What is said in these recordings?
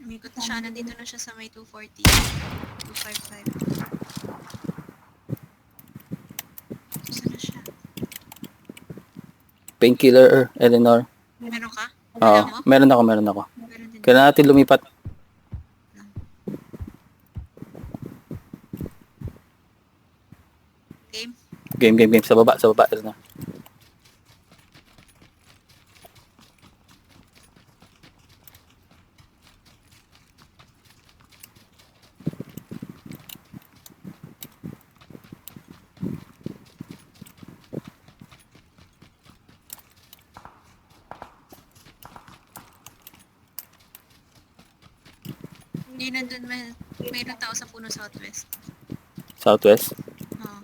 Umikot na siya. Nandito na siya sa may 240. 255. Saan na siya? Painkiller, Eleanor. Meron ka? Oo, Wala mo? meron ako. Meron din. Kailangan natin lumipat. Game? Game. Sa baba, Eleanor. Hindi nandun. Mayroon tao sa puno southwest. Southwest. Oo.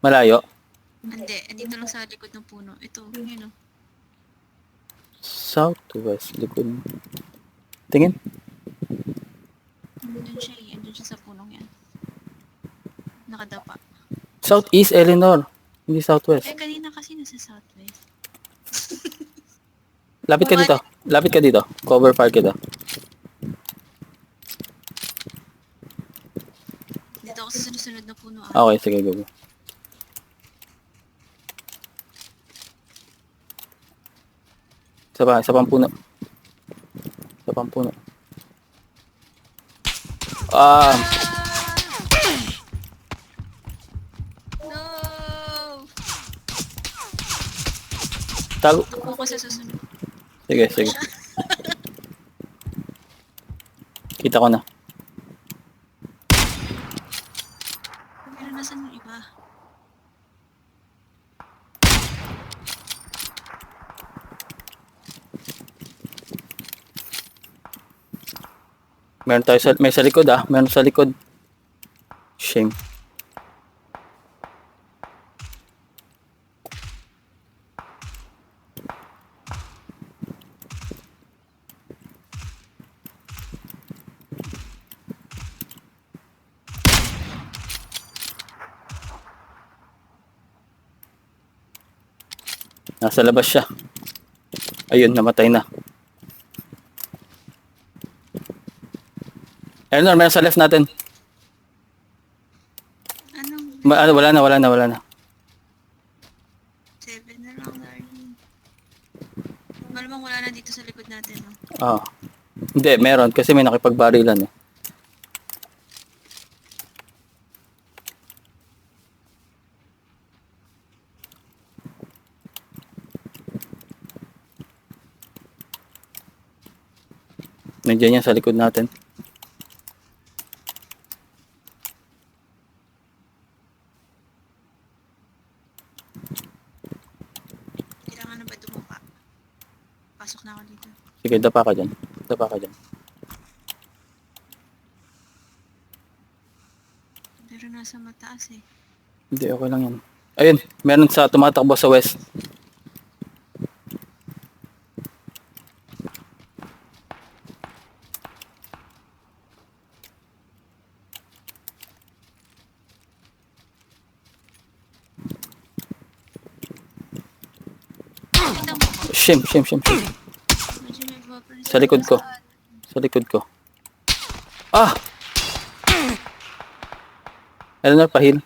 Malayo. Hindi. Andito lang sa likod ng puno. Ito. Yun o. Southwest, likod. Tingin. Andun siya eh. Andun siya sa punong yan. Nakadapa. Southeast, Eleanor. Hindi Southwest. Kanina kasi nasa southwest. Lapit ka dito. Cover fire kita. Dito ako sa sunod na puno. Okay, sige, go. Isa pang puno. No! Tago. Ako ko sa susunod. Sige. Kita ko na. Pero nasan yung iba? May sa likod Meron sa likod. Shame. Nasa labas siya. Ayun, namatay na. Eleanor, meron sa left natin. Anong? Wala na. 7 na lang, darling. Malamang wala na dito sa likod natin, no? Oo. Hindi, meron. Kasi may nakipagbarilan eh. Nandiyan yan sa likod natin. Kailangan na ba dumapa? Pasok na ako dito. Sige, dapa ka dyan. Pero nasa mataas eh. Hindi, okay lang yan. Ayun, meron sa tumatakbo sa west. Tingnan mo ko. Shame. Medyo may buffer Sa likod ko. Eleanor, pahil.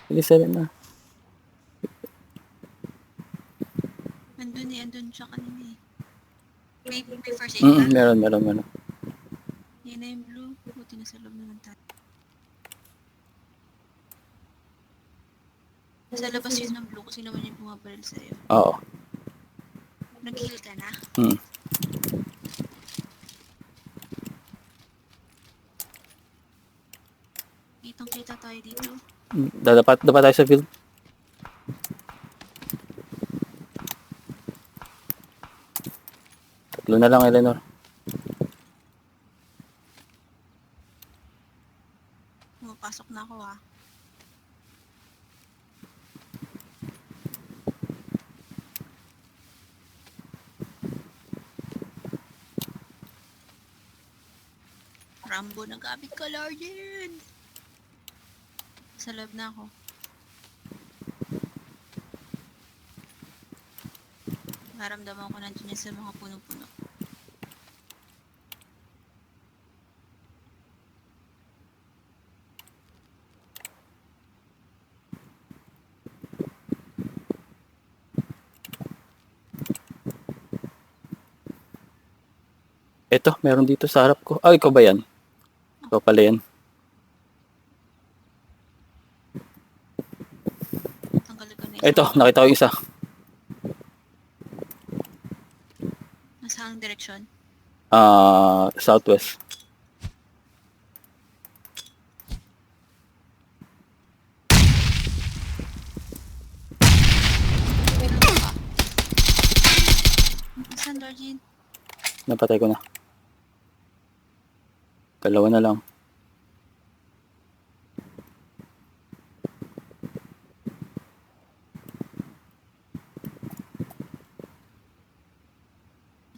Bilis, Eleanor. Andun siya kanina eh. May first aid ka? Meron. Yan na yung blue. Buti na sa loob naman tayo. Nasa labas yun ng blue kasi naman yung bumabaril sa'yo. Oo. Nag-heal ka na? Kitang-kita tayo dito. Dapat tayo sa field. Tatlo na lang, Eleanor. Pumapasok na ako Rambo na gamit ko, Lordin. Sa loob na ako. Maramdaman ko nandiyan yan sa mga puno-puno. Eto, meron dito sa harap ko. Ah, ikaw ba yan? Ikaw pala yan. Tanggalin ko na Eto, nakita ko yung isa. Nasaan direksyon? Southwest. Nasaan, Lordin? Napatay ko na. Dalawa na lang.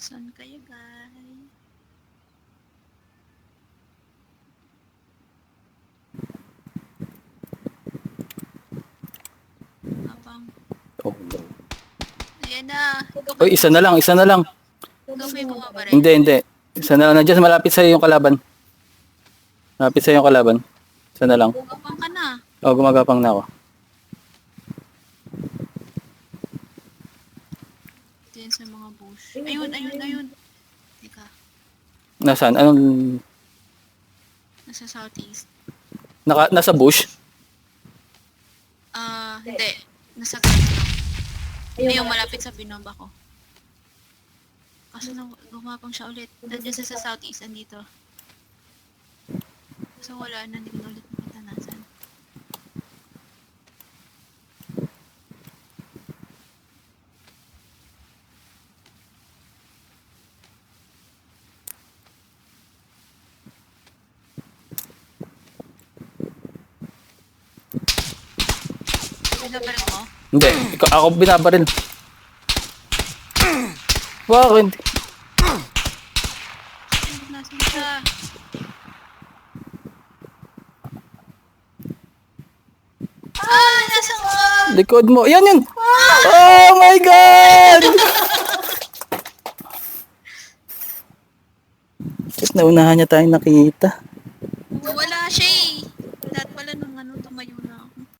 Saan kayo, guys? Abang. Oh. Ayan na. Uy, isa na lang, isa na lang. Ikaw may bumaba rin. Hindi. Isa na lang. Nandiyan, malapit sa'yo yung kalaban. Malapit sa'yo yung kalaban. Isa na lang. Gumapang ka na. Oh, gumagapang na ako. Ito yan sa mga bush. Ayun, ayun, ayun. Teka. Nasaan? Anong... Nasa southeast. Nasa bush? Hindi. Nasa ground lang. Ayun, malapit sa binomba ko. Kaso nang gumapang siya ulit. Nandiyan siya sa southeast, andito. So wala na, hindi ko na ulit makita nasan. Binabaril mo? Hindi. Ako binabaril. Bakit? Nasaan siya? Nasa wall! Likod mo. Yan yun! Oh my God! Naunahan niya tayong nakita. Wala